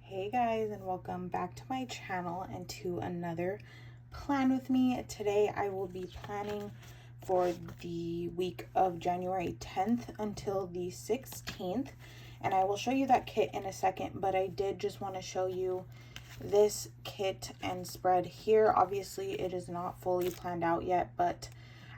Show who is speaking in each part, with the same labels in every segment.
Speaker 1: Hey guys, and welcome back to my channel and to another plan with me. Today I will be planning for the week of January 10th until the 16th, and I will show you that kit in a second, but I did just want to show you this kit and spread here. Obviously it is not fully planned out yet, but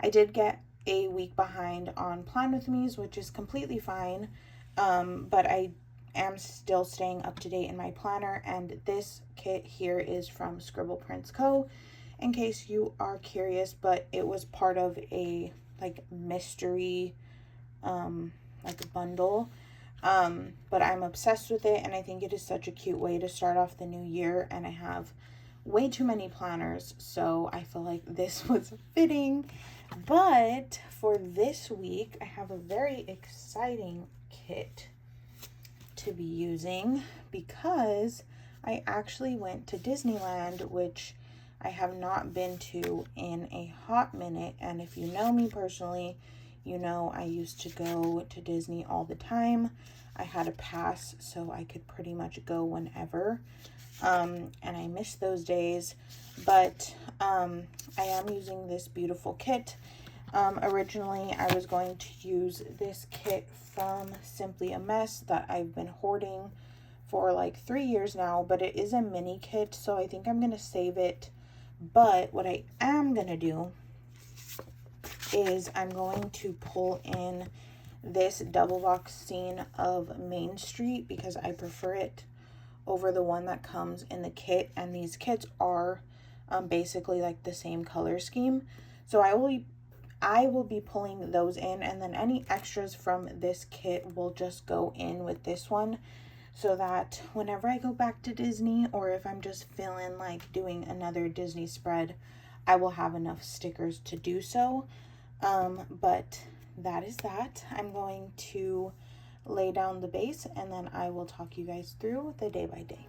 Speaker 1: I did get a week behind on plan with me's, which is completely fine. But I am still staying up to date in my planner, and this kit here is from Scribble Prints Co. in case you are curious, but it was part of a mystery bundle. But I'm obsessed with it, and I think it is such a cute way to start off the new year, and I have way too many planners, so I feel like this was fitting. But for this week, I have a very exciting kit to be using because I actually went to Disneyland, which I have not been to in a hot minute. And if you know me personally, you know I used to go to Disney all the time. I had a pass, so I could pretty much go whenever. And I miss those days, but I am using this beautiful kit. Originally, I was going to use this kit from Simply a Mess that I've been hoarding for like 3 years now, but it is a mini kit, so I think I'm going to save it. But what I am going to do is I'm going to pull in this double box scene of Main Street because I prefer it over the one that comes in the kit, and these kits are basically like the same color scheme. So I will be pulling those in, and then any extras from this kit will just go in with this one, so that whenever I go back to Disney, or if I'm just feeling like doing another Disney spread, I will have enough stickers to do so. But that is that. I'm going to lay down the base, and then I will talk you guys through the day by day.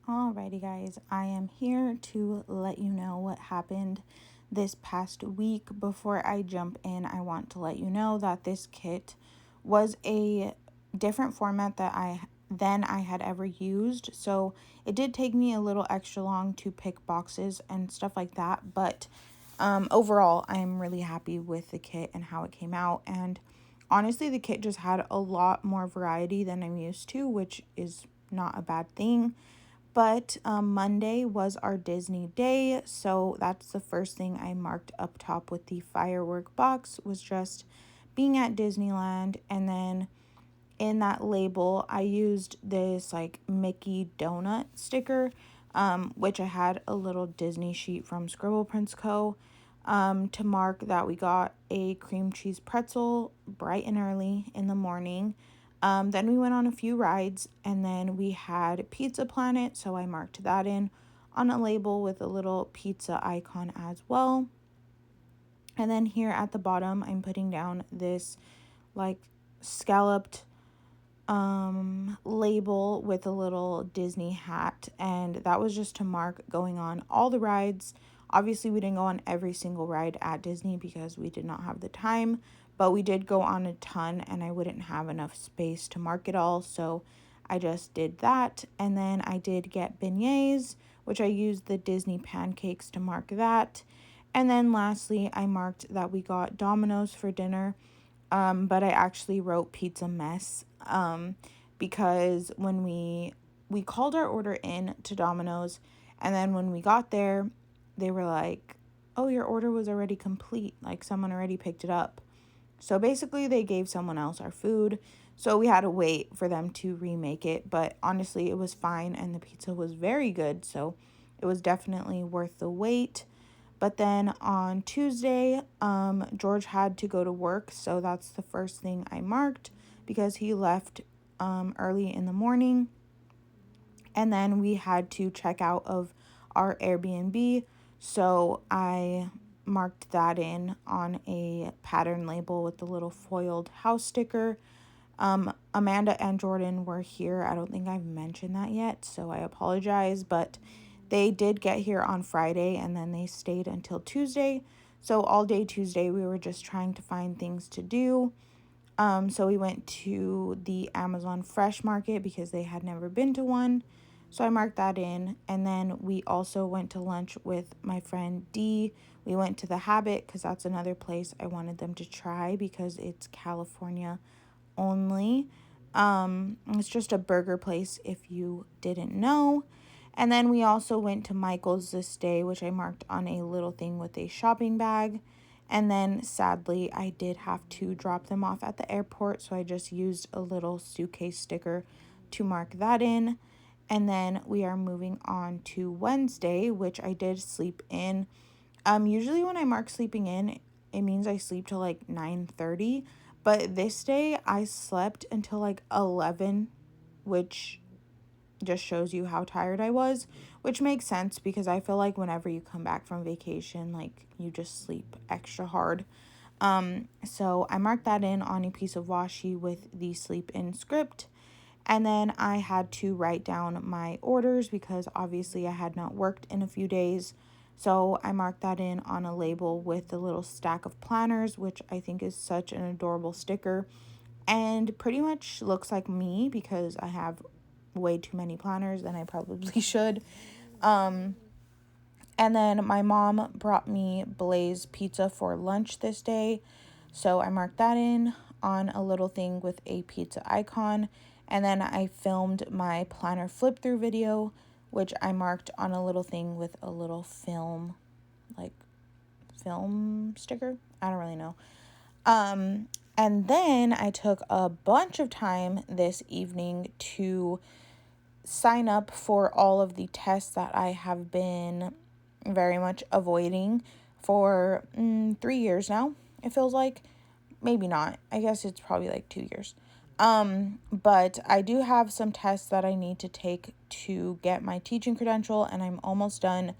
Speaker 1: Alrighty guys, I am here to let you know what happened this past week. Before I jump in, I want to let you know that this kit was a different format that I had ever used. So it did take me a little extra long to pick boxes and stuff like that. But overall, I'm really happy with the kit and how it came out. And honestly, the kit just had a lot more variety than I'm used to, which is not a bad thing. But Monday was our Disney day, so that's the first thing I marked up top with the firework box, was just being at Disneyland. And then in that label, I used this like Mickey donut sticker, which I had a little Disney sheet from Scribble Prints Co. To mark that we got a cream cheese pretzel bright and early in the morning. Then we went on a few rides, and then we had Pizza Planet, so I marked that in on a label with a little pizza icon as well. And then here at the bottom, I'm putting down this like scalloped label with a little Disney hat, and that was just to mark going on all the rides. Obviously, we didn't go on every single ride at Disney because we did not have the time, but we did go on a ton, and I wouldn't have enough space to mark it all, so I just did that. And then I did get beignets, which I used the Disney pancakes to mark that. And then lastly, I marked that we got Domino's for dinner, but I actually wrote pizza mess, because when we called our order in to Domino's, And then when we got there, they were like, oh, your order was already complete. Like, someone already picked it up. So basically, they gave someone else our food. So we had to wait for them to remake it. But honestly, it was fine. And the pizza was very good. So it was definitely worth the wait. But then on Tuesday, George had to go to work. So that's the first thing I marked because he left early in the morning. And then we had to check out of our Airbnb. So I marked that in on a pattern label with the little foiled house sticker. Amanda and Jordan were here. I don't think I've mentioned that yet, so I apologize. But they did get here on Friday and then they stayed until Tuesday. So all day Tuesday, we were just trying to find things to do. So we went to the Amazon Fresh Market because they had never been to one. So I marked that in. And then we also went to lunch with my friend Dee. We went to the Habit because that's another place I wanted them to try because it's California only. It's just a burger place if you didn't know. And then we also went to Michael's this day, which I marked on a little thing with a shopping bag. And then sadly, I did have to drop them off at the airport. So I just used a little suitcase sticker to mark that in. And then we are moving on to Wednesday, which I did sleep in. Usually when I mark sleeping in, it means I sleep till like 9:30. But this day I slept until like 11, which just shows you how tired I was, which makes sense because I feel like whenever you come back from vacation, like you just sleep extra hard. So I marked that in on a piece of washi with the sleep in script. And then I had to write down my orders because obviously I had not worked in a few days. So I marked that in on a label with a little stack of planners, which I think is such an adorable sticker and pretty much looks like me because I have way too many planners than I probably should. And then my mom brought me Blaze pizza for lunch this day. So I marked that in on a little thing with a pizza icon. And then I filmed my planner flip through video, which I marked on a little thing with a little film sticker. I don't really know. And then I took a bunch of time this evening to sign up for all of the tests that I have been very much avoiding for 3 years now. It feels like. Maybe not. I guess it's probably like 2 years. But I do have some tests that I need to take to get my teaching credential, and I'm almost done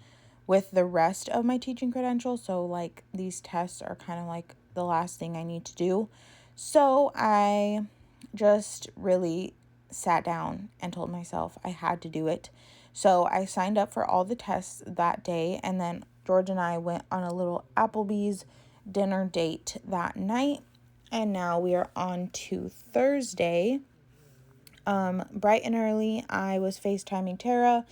Speaker 1: with the rest of my teaching credential. So like these tests are kind of like the last thing I need to do. So I just really sat down and told myself I had to do it. So I signed up for all the tests that day, and then George and I went on a little Applebee's dinner date that night. And now we are on to Thursday. Bright and early, I was FaceTiming Tara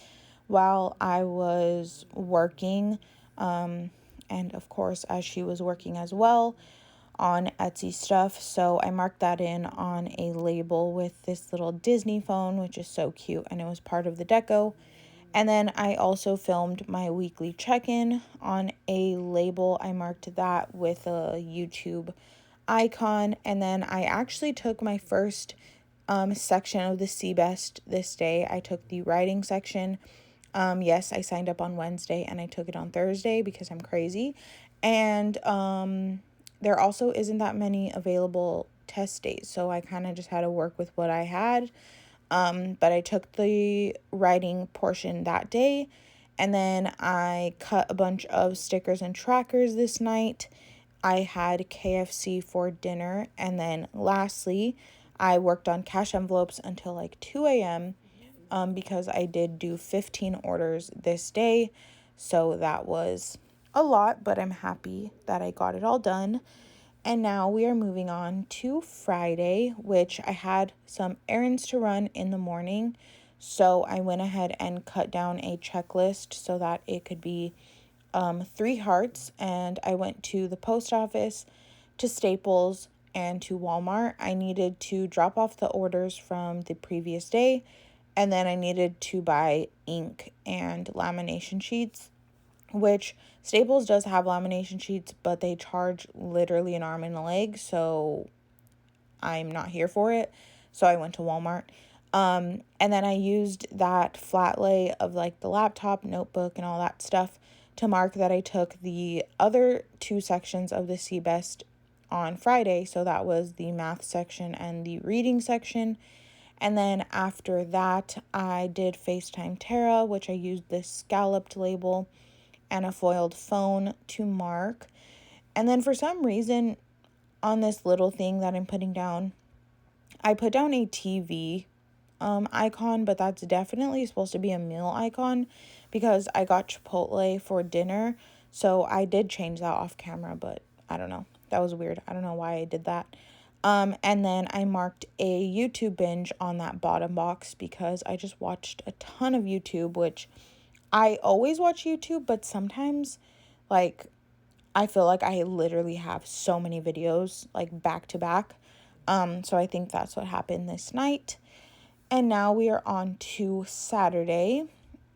Speaker 1: while I was working. And of course, as she was working as well on Etsy stuff. So I marked that in on a label with this little Disney phone, which is so cute. And it was part of the deco. And then I also filmed my weekly check-in on a label. I marked that with a YouTube icon. And then I actually took my first section of the CBEST this day. I took the writing section. Yes, I signed up on Wednesday and I took it on Thursday because I'm crazy. And there also isn't that many available test days. So I kind of just had to work with what I had. But I took the writing portion that day, and then I cut a bunch of stickers and trackers this night. I had KFC for dinner, and then lastly, I worked on cash envelopes until like 2 a.m. Because I did do 15 orders this day, so that was a lot, but I'm happy that I got it all done. And now we are moving on to Friday, which I had some errands to run in the morning. So I went ahead and cut down a checklist so that it could be 3 hearts. And I went to the post office, to Staples, and to Walmart. I needed to drop off the orders from the previous day And then I needed to buy ink and lamination sheets, which Staples does have lamination sheets, but they charge literally an arm and a leg, so I'm not here for it. So I went to Walmart. And then I used that flat lay of like the laptop, notebook, and all that stuff to mark that I took the other 2 sections of the CBEST on Friday. So that was the math section and the reading section. And then after that, I did FaceTime Tara, which I used this scalloped label and a foiled phone to mark. And then for some reason, on this little thing that I'm putting down, I put down a TV icon, but that's definitely supposed to be a meal icon because I got Chipotle for dinner. So I did change that off camera, but I don't know. That was weird. I don't know why I did that. And then I marked a YouTube binge on that bottom box because I just watched a ton of YouTube, which I always watch YouTube, but sometimes like I feel like I literally have so many videos like back to back. So I think that's what happened this night. And now we are on to Saturday,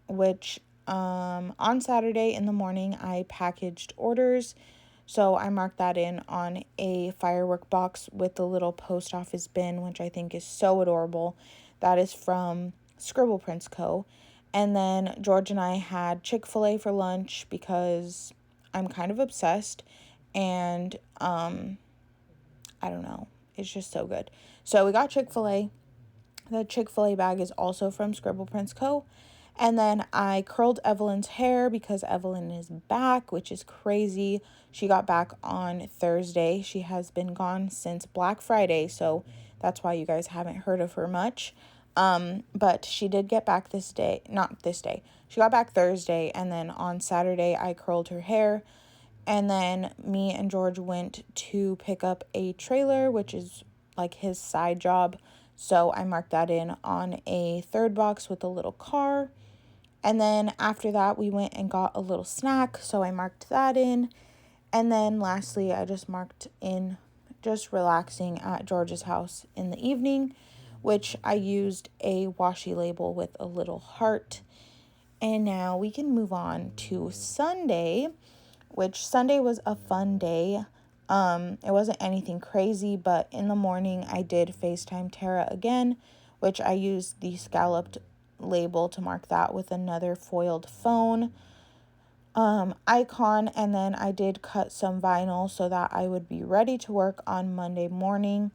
Speaker 1: which on Saturday in the morning I packaged orders. So I marked that in on a firework box with the little post office bin, which I think is so adorable. That is from Scribble Prints Co. And then George and I had Chick-fil-A for lunch because I'm kind of obsessed. And I don't know. It's just so good. So we got Chick-fil-A. The Chick-fil-A bag is also from Scribble Prints Co. And then I curled Evelyn's hair because Evelyn is back, which is crazy. She got back on Thursday. She has been gone since Black Friday, so that's why you guys haven't heard of her much. But she did get back this day. Not this day. She got back Thursday, and then on Saturday I curled her hair. And then me and George went to pick up a trailer, which is like his side job. So I marked that in on a third box with a little car. And then after that, we went and got a little snack. So I marked that in. And then lastly, I just marked in just relaxing at George's house in the evening, which I used a washi label with a little heart. And now we can move on to Sunday, which Sunday was a fun day. It wasn't anything crazy, but in the morning I did FaceTime Tara again, which I used the scalloped label to mark that with another foiled phone icon. And then I did cut some vinyl so that I would be ready to work on Monday morning.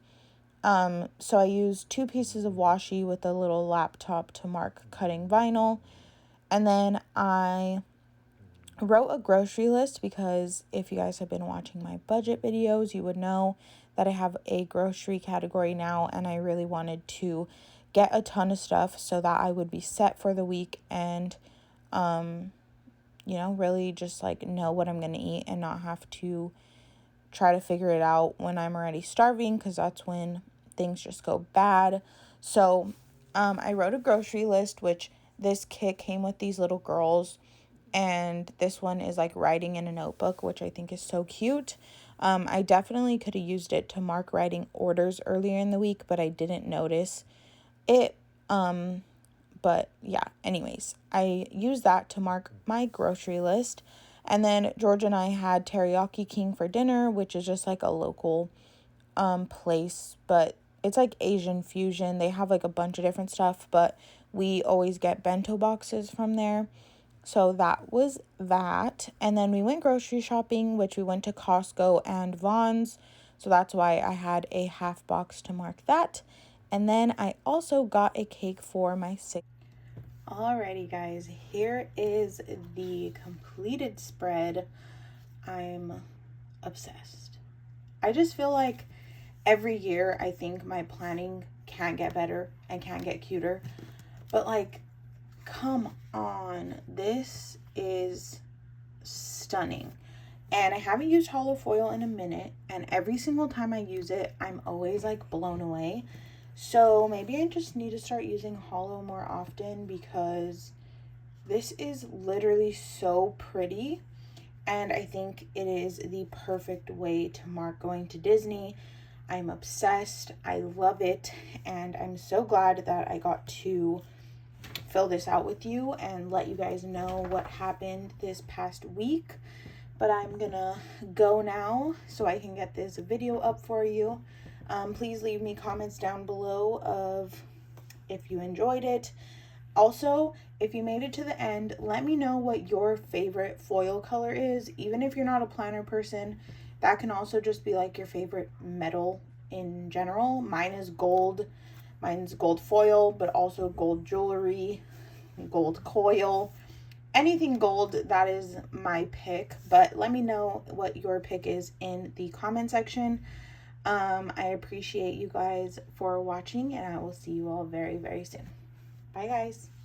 Speaker 1: So I used 2 pieces of washi with a little laptop to mark cutting vinyl. And then I wrote a grocery list because if you guys have been watching my budget videos, you would know that I have a grocery category now, and I really wanted to get a ton of stuff so that I would be set for the week and, really just like know what I'm going to eat and not have to try to figure it out when I'm already starving, because that's when things just go bad. So I wrote a grocery list, which this kit came with these little girls. And this one is like writing in a notebook, which I think is so cute. I definitely could have used it to mark writing orders earlier in the week, but I didn't notice it. But yeah, anyways, I used that to mark my grocery list. And then George and I had Teriyaki King for dinner, which is just like a local place, but it's like Asian fusion. They have like a bunch of different stuff, but we always get bento boxes from there. So that was that. And then we went grocery shopping, which we went to Costco and Vons. So that's why I had a half box to mark that. And then I also got a cake for my 6th. Alrighty, guys, here is the completed spread. I'm obsessed. I just feel like every year I think my planning can't get better and can't get cuter. But like, come on, this is stunning. And I haven't used hollow foil in a minute, and every single time I use it, I'm always like blown away. So maybe I just need to start using hollow more often, because this is literally so pretty, and I think it is the perfect way to mark going to Disney. I'm obsessed. I love it, and I'm so glad that I got to fill this out with you and let you guys know what happened this past week. But I'm gonna go now so I can get this video up for you. Please leave me comments down below of if you enjoyed it. Also, if you made it to the end, let me know what your favorite foil color is. Even if you're not a planner person, that can also just be like your favorite metal in general. Mine is gold. Mine's gold foil, but also gold jewelry, gold coil. Anything gold, that is my pick. But let me know what your pick is in the comment section. I appreciate you guys for watching, and I will see you all very, very soon. Bye, guys.